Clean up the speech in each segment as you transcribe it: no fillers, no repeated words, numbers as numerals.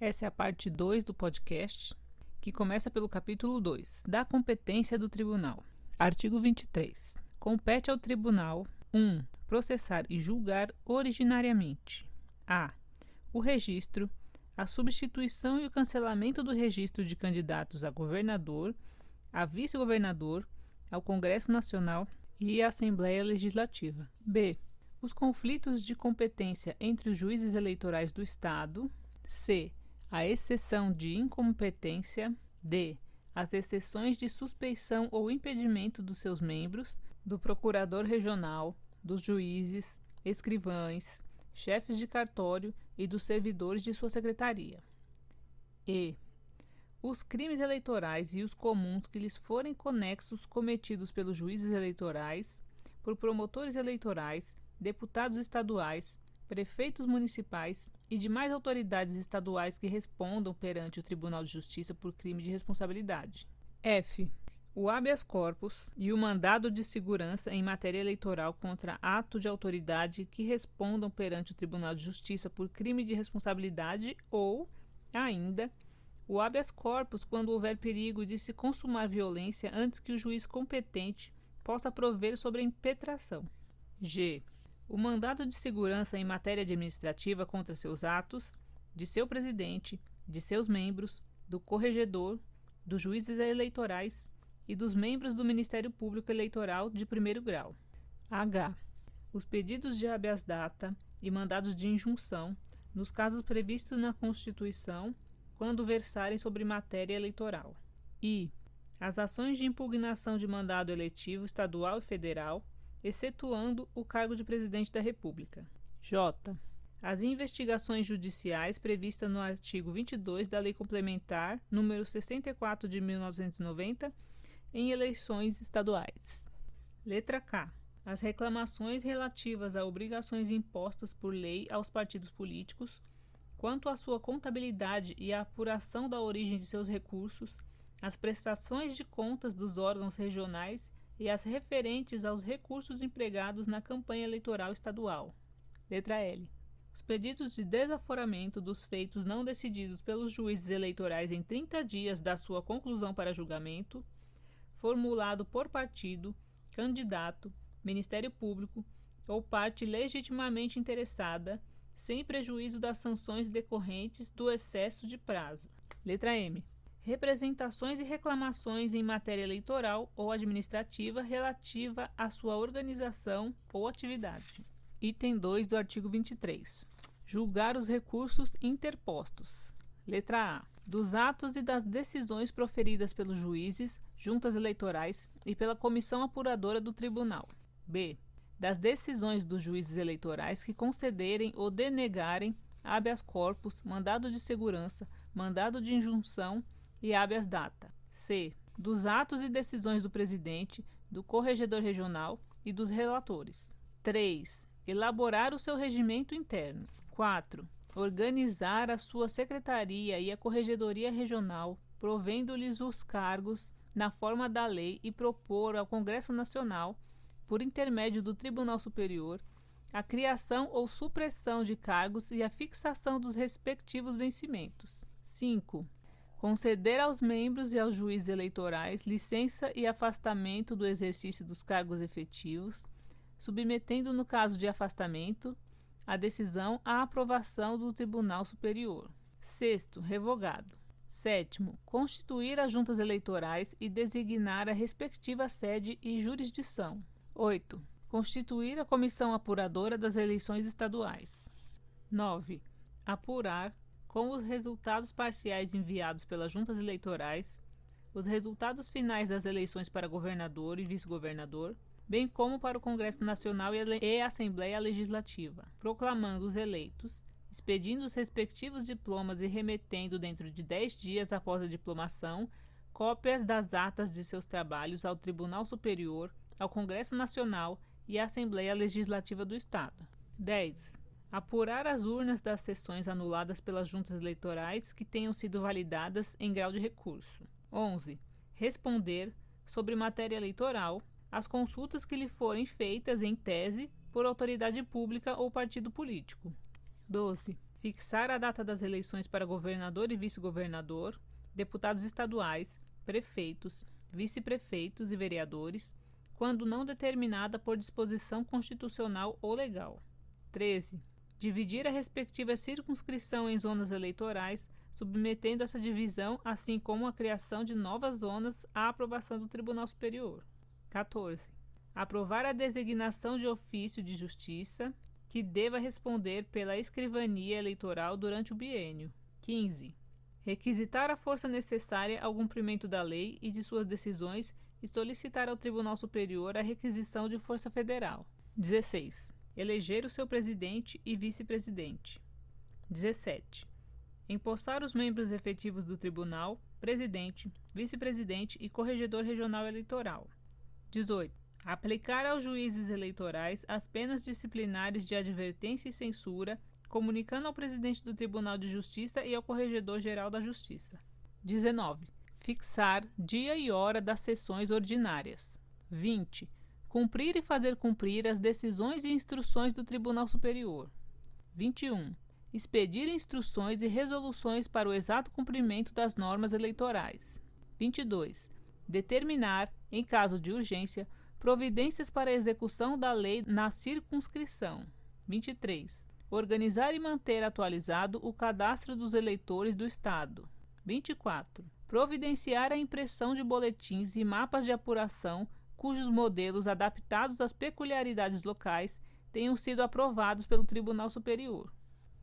Essa é a parte 2 do podcast, que começa pelo capítulo 2, da competência do tribunal. Artigo 23. Compete ao tribunal 1. Processar e julgar originariamente a. O registro, a substituição e o cancelamento do registro de candidatos a governador, a vice-governador, ao Congresso Nacional e à Assembleia Legislativa. B. Os conflitos de competência entre os juízes eleitorais do Estado. C. A exceção de incompetência. D. As exceções de suspeição ou impedimento dos seus membros, do procurador regional, dos juízes, escrivães, chefes de cartório e dos servidores de sua secretaria. E. Os crimes eleitorais e os comuns que lhes forem conexos cometidos pelos juízes eleitorais, por promotores eleitorais, deputados estaduais, prefeitos municipais e demais autoridades estaduais que respondam perante o Tribunal de Justiça por crime de responsabilidade. F. O habeas corpus e o mandado de segurança em matéria eleitoral contra ato de autoridade que respondam perante o Tribunal de Justiça por crime de responsabilidade ou, ainda, o habeas corpus quando houver perigo de se consumar violência antes que o juiz competente possa prover sobre a impetração. G. O mandado de segurança em matéria administrativa contra seus atos, de seu presidente, de seus membros, do corregedor, dos juízes eleitorais e dos membros do Ministério Público Eleitoral de primeiro grau. H. Os pedidos de habeas data e mandados de injunção, nos casos previstos na Constituição, quando versarem sobre matéria eleitoral. I. As ações de impugnação de mandado eletivo estadual e federal, excetuando o cargo de presidente da República. J. As investigações judiciais previstas no artigo 22 da Lei Complementar nº 64 de 1990 em eleições estaduais. Letra K. As reclamações relativas a obrigações impostas por lei aos partidos políticos, quanto à sua contabilidade e à apuração da origem de seus recursos, as prestações de contas dos órgãos regionais e as referentes aos recursos empregados na campanha eleitoral estadual. Letra L. Os pedidos de desaforamento dos feitos não decididos pelos juízes eleitorais em 30 dias da sua conclusão para julgamento, formulado por partido, candidato, Ministério Público ou parte legitimamente interessada, sem prejuízo das sanções decorrentes do excesso de prazo. Letra M. Representações e reclamações em matéria eleitoral ou administrativa relativa à sua organização ou atividade. Item 2 do artigo 23. Julgar os recursos interpostos. Letra A. Dos atos e das decisões proferidas pelos juízes, juntas eleitorais e pela comissão apuradora do tribunal. B. Das decisões dos juízes eleitorais que concederem ou denegarem habeas corpus, mandado de segurança, mandado de injunção e habeas data. C. Dos atos e decisões do presidente, do corregedor regional e dos relatores. 3. Elaborar o seu regimento interno. 4. Organizar a sua secretaria e a corregedoria regional, provendo-lhes os cargos na forma da lei e propor ao Congresso Nacional, por intermédio do Tribunal Superior, a criação ou supressão de cargos e a fixação dos respectivos vencimentos. 5. Conceder aos membros e aos juízes eleitorais licença e afastamento do exercício dos cargos efetivos, submetendo, no caso de afastamento, a decisão à aprovação do Tribunal Superior. 6. Revogado. 7. Constituir as juntas eleitorais e designar a respectiva sede e jurisdição. 8. Constituir a comissão apuradora das eleições estaduais. 9. Apurar, com os resultados parciais enviados pelas juntas eleitorais, os resultados finais das eleições para governador e vice-governador, bem como para o Congresso Nacional e a Assembleia Legislativa, proclamando os eleitos, expedindo os respectivos diplomas e remetendo dentro de 10 dias após a diplomação cópias das atas de seus trabalhos ao Tribunal Superior, ao Congresso Nacional e à Assembleia Legislativa do Estado. 10. Apurar as urnas das sessões anuladas pelas juntas eleitorais que tenham sido validadas em grau de recurso. 11. Responder, sobre matéria eleitoral, as consultas que lhe forem feitas em tese por autoridade pública ou partido político. 12. Fixar a data das eleições para governador e vice-governador, deputados estaduais, prefeitos, vice-prefeitos e vereadores, quando não determinada por disposição constitucional ou legal. 13. Dividir a respectiva circunscrição em zonas eleitorais, submetendo essa divisão, assim como a criação de novas zonas, à aprovação do Tribunal Superior. 14. Aprovar a designação de ofício de justiça, que deva responder pela escrivania eleitoral durante o biênio. 15. Requisitar a força necessária ao cumprimento da lei e de suas decisões e solicitar ao Tribunal Superior a requisição de força federal. 16. Eleger o seu presidente e vice-presidente. 17. Empossar os membros efetivos do Tribunal, presidente, vice-presidente e corregedor regional eleitoral. 18. Aplicar aos juízes eleitorais as penas disciplinares de advertência e censura, comunicando ao presidente do Tribunal de Justiça e ao Corregedor-Geral da Justiça. 19. Fixar dia e hora das sessões ordinárias. 20. Cumprir e fazer cumprir as decisões e instruções do Tribunal Superior. 21. Expedir instruções e resoluções para o exato cumprimento das normas eleitorais. 22. Determinar, em caso de urgência, providências para a execução da lei na circunscrição. 23. Organizar e manter atualizado o cadastro dos eleitores do Estado. 24. Providenciar a impressão de boletins e mapas de apuração cujos modelos adaptados às peculiaridades locais tenham sido aprovados pelo Tribunal Superior.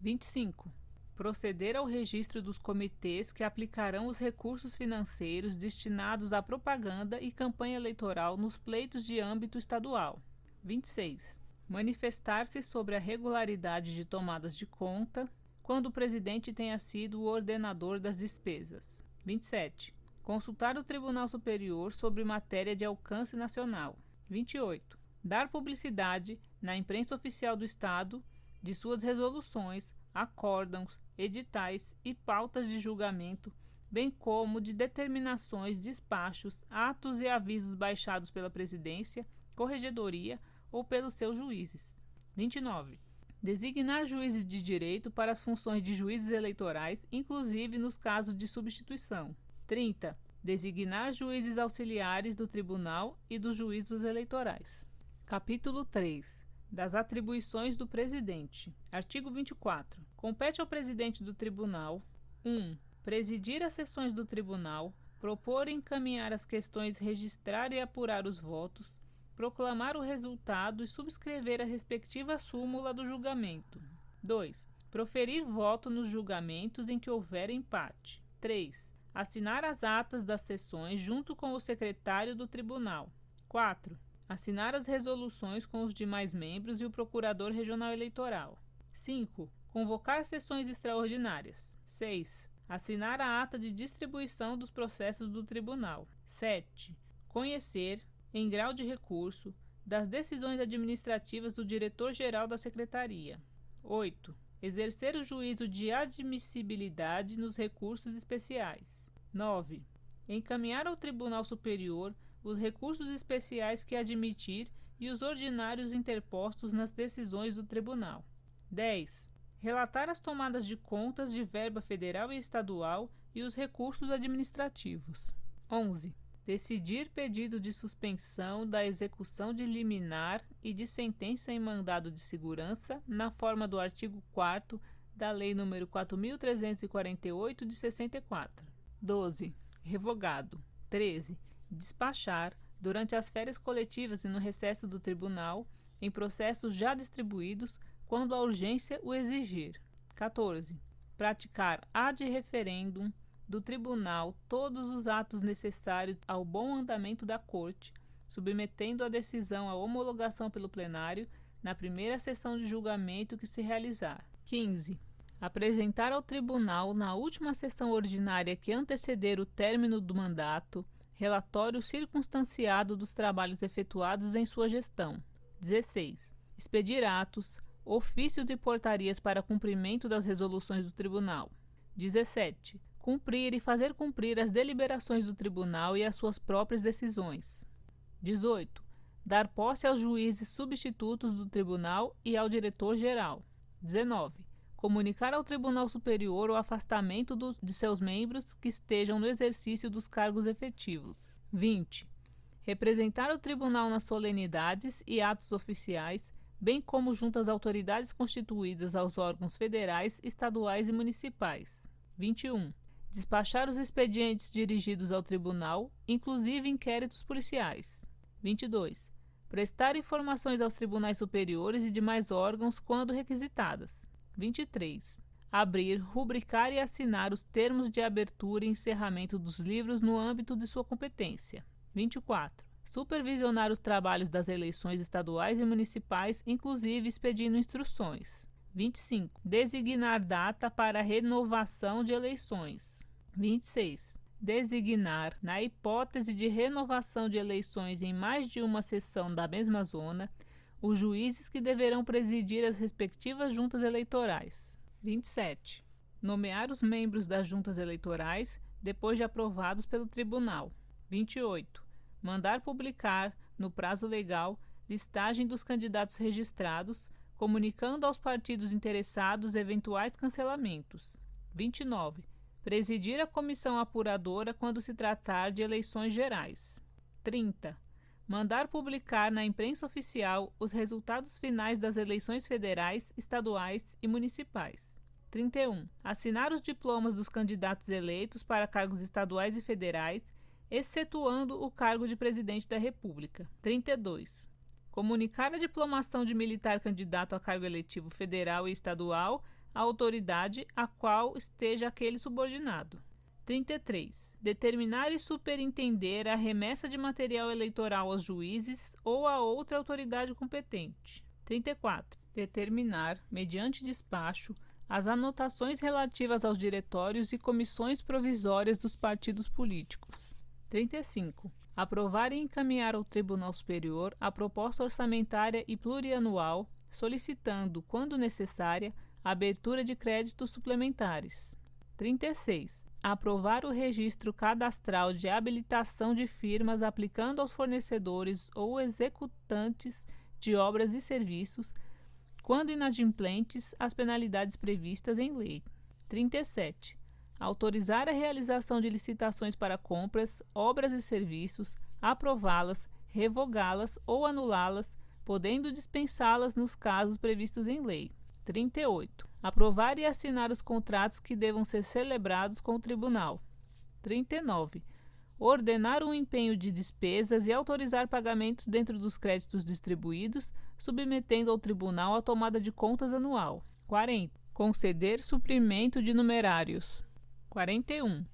25. Proceder ao registro dos comitês que aplicarão os recursos financeiros destinados à propaganda e campanha eleitoral nos pleitos de âmbito estadual. 26. Manifestar-se sobre a regularidade de tomadas de conta, quando o presidente tenha sido o ordenador das despesas. 27. Consultar o Tribunal Superior sobre matéria de alcance nacional. 28. Dar publicidade, na imprensa oficial do Estado, de suas resoluções, acórdãos, editais e pautas de julgamento, bem como de determinações, despachos, atos e avisos baixados pela Presidência, Corregedoria ou pelos seus juízes. 29. Designar juízes de direito para as funções de juízes eleitorais, inclusive nos casos de substituição. 30. Designar juízes auxiliares do Tribunal e dos juízos eleitorais. Capítulo 3. Das atribuições do Presidente. Artigo 24. Compete ao Presidente do Tribunal 1. Presidir as sessões do Tribunal, propor e encaminhar as questões, registrar e apurar os votos, proclamar o resultado e subscrever a respectiva súmula do julgamento. 2. Proferir voto nos julgamentos em que houver empate. 3. Assinar as atas das sessões junto com o secretário do Tribunal. 4. Assinar as resoluções com os demais membros e o Procurador Regional Eleitoral. 5. Convocar sessões extraordinárias. 6. Assinar a ata de distribuição dos processos do Tribunal. 7. Conhecer, em grau de recurso, das decisões administrativas do Diretor-Geral da Secretaria. 8. Exercer o juízo de admissibilidade nos recursos especiais. 9. Encaminhar ao Tribunal Superior os recursos especiais que admitir e os ordinários interpostos nas decisões do Tribunal. 10. Relatar as tomadas de contas de verba federal e estadual e os recursos administrativos. 11. Decidir pedido de suspensão da execução de liminar e de sentença em mandado de segurança na forma do artigo 4º da Lei nº 4.348 de 64. 12. Revogado. 13. Despachar, durante as férias coletivas e no recesso do tribunal, em processos já distribuídos, quando a urgência o exigir. 14. Praticar ad referendum do tribunal todos os atos necessários ao bom andamento da Corte, submetendo a decisão à homologação pelo plenário na primeira sessão de julgamento que se realizar. 15. Apresentar ao tribunal, na última sessão ordinária que anteceder o término do mandato, relatório circunstanciado dos trabalhos efetuados em sua gestão. 16. Expedir atos, ofícios e portarias para cumprimento das resoluções do tribunal. 17. Cumprir e fazer cumprir as deliberações do tribunal e as suas próprias decisões. 18. Dar posse aos juízes substitutos do tribunal e ao diretor-geral. 19. Comunicar ao Tribunal Superior o afastamento de seus membros que estejam no exercício dos cargos efetivos. 20. Representar o Tribunal nas solenidades e atos oficiais, bem como junto às autoridades constituídas aos órgãos federais, estaduais e municipais. 21. Despachar os expedientes dirigidos ao Tribunal, inclusive inquéritos policiais. 22. Prestar informações aos tribunais superiores e demais órgãos quando requisitadas. 23. Abrir, rubricar e assinar os termos de abertura e encerramento dos livros no âmbito de sua competência. 24. Supervisionar os trabalhos das eleições estaduais e municipais, inclusive expedindo instruções. 25. Designar data para a renovação de eleições. 26. Designar, na hipótese de renovação de eleições em mais de uma sessão da mesma zona, os juízes que deverão presidir as respectivas juntas eleitorais. 27. Nomear os membros das juntas eleitorais depois de aprovados pelo tribunal. 28. Mandar publicar, no prazo legal, listagem dos candidatos registrados, comunicando aos partidos interessados eventuais cancelamentos. 29. Presidir a comissão apuradora quando se tratar de eleições gerais. 30. Mandar publicar na imprensa oficial os resultados finais das eleições federais, estaduais e municipais. 31. Assinar os diplomas dos candidatos eleitos para cargos estaduais e federais, excetuando o cargo de presidente da República. 32. Comunicar a diplomação de militar candidato a cargo eletivo federal e estadual à autoridade a qual esteja aquele subordinado. 33. Determinar e superintender a remessa de material eleitoral aos juízes ou a outra autoridade competente. 34. Determinar, mediante despacho, as anotações relativas aos diretórios e comissões provisórias dos partidos políticos. 35. Aprovar e encaminhar ao Tribunal Superior a proposta orçamentária e plurianual, solicitando, quando necessária, a abertura de créditos suplementares. 36. Aprovar o registro cadastral de habilitação de firmas aplicando aos fornecedores ou executantes de obras e serviços, quando inadimplentes, as penalidades previstas em lei. 37. Autorizar a realização de licitações para compras, obras e serviços, aprová-las, revogá-las ou anulá-las, podendo dispensá-las nos casos previstos em lei. 38. Aprovar e assinar os contratos que devam ser celebrados com o Tribunal. 39. Ordenar o empenho de despesas e autorizar pagamentos dentro dos créditos distribuídos, submetendo ao Tribunal a tomada de contas anual. 40. Conceder suprimento de numerários. 41.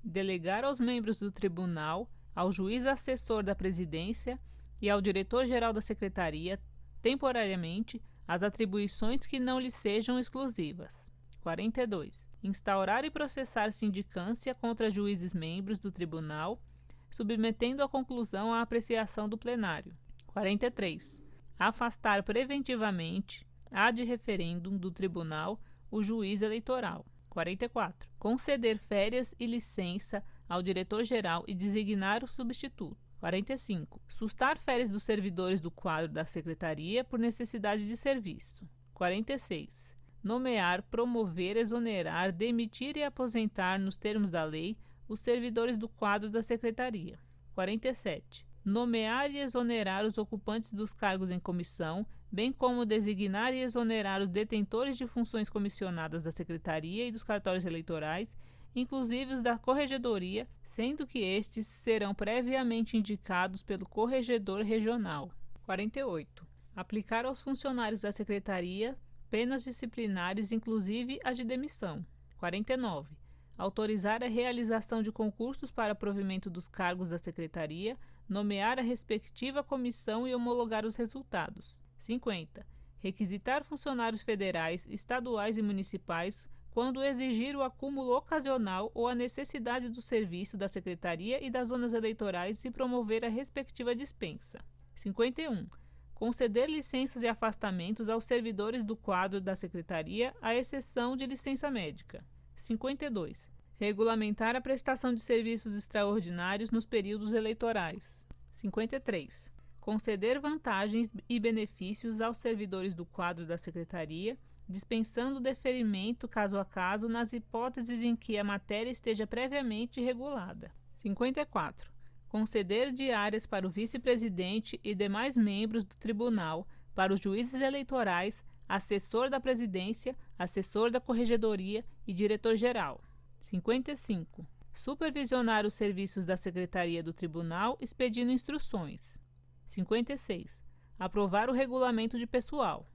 Delegar aos membros do Tribunal, ao juiz assessor da Presidência e ao diretor-geral da Secretaria, temporariamente, as atribuições que não lhes sejam exclusivas. 42. Instaurar e processar sindicância contra juízes membros do Tribunal, submetendo a conclusão à apreciação do plenário. 43. Afastar preventivamente, ad referendum do Tribunal, o juiz eleitoral. 44. Conceder férias e licença ao diretor-geral e designar o substituto. 45. Sustar férias dos servidores do quadro da Secretaria por necessidade de serviço. 46. Nomear, promover, exonerar, demitir e aposentar, nos termos da lei, os servidores do quadro da Secretaria. 47. Nomear e exonerar os ocupantes dos cargos em comissão, bem como designar e exonerar os detentores de funções comissionadas da Secretaria e dos cartórios eleitorais, inclusive os da Corregedoria, sendo que estes serão previamente indicados pelo Corregedor Regional. 48. Aplicar aos funcionários da Secretaria penas disciplinares, inclusive a de demissão. 49. Autorizar a realização de concursos para provimento dos cargos da Secretaria, nomear a respectiva comissão e homologar os resultados. 50. Requisitar funcionários federais, estaduais e municipais quando exigir o acúmulo ocasional ou a necessidade do serviço da Secretaria e das zonas eleitorais e promover a respectiva dispensa. 51. Conceder licenças e afastamentos aos servidores do quadro da Secretaria, à exceção de licença médica. 52. Regulamentar a prestação de serviços extraordinários nos períodos eleitorais. 53. Conceder vantagens e benefícios aos servidores do quadro da Secretaria, dispensando o deferimento caso a caso nas hipóteses em que a matéria esteja previamente regulada. 54. Conceder diárias para o vice-presidente e demais membros do tribunal, para os juízes eleitorais, assessor da presidência, assessor da corregedoria e diretor-geral. 55. Supervisionar os serviços da secretaria do tribunal, expedindo instruções. 56. Aprovar o regulamento de pessoal.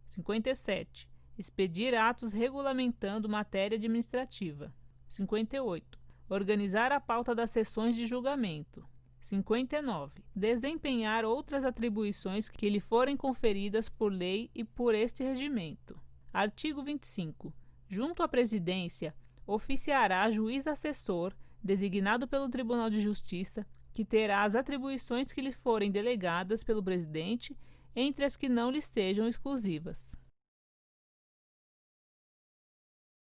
57. Expedir atos regulamentando matéria administrativa. 58. Organizar a pauta das sessões de julgamento. 59. Desempenhar outras atribuições que lhe forem conferidas por lei e por este regimento. Artigo 25. Junto à presidência, oficiará juiz assessor, designado pelo Tribunal de Justiça, que terá as atribuições que lhe forem delegadas pelo presidente, entre as que não lhe sejam exclusivas.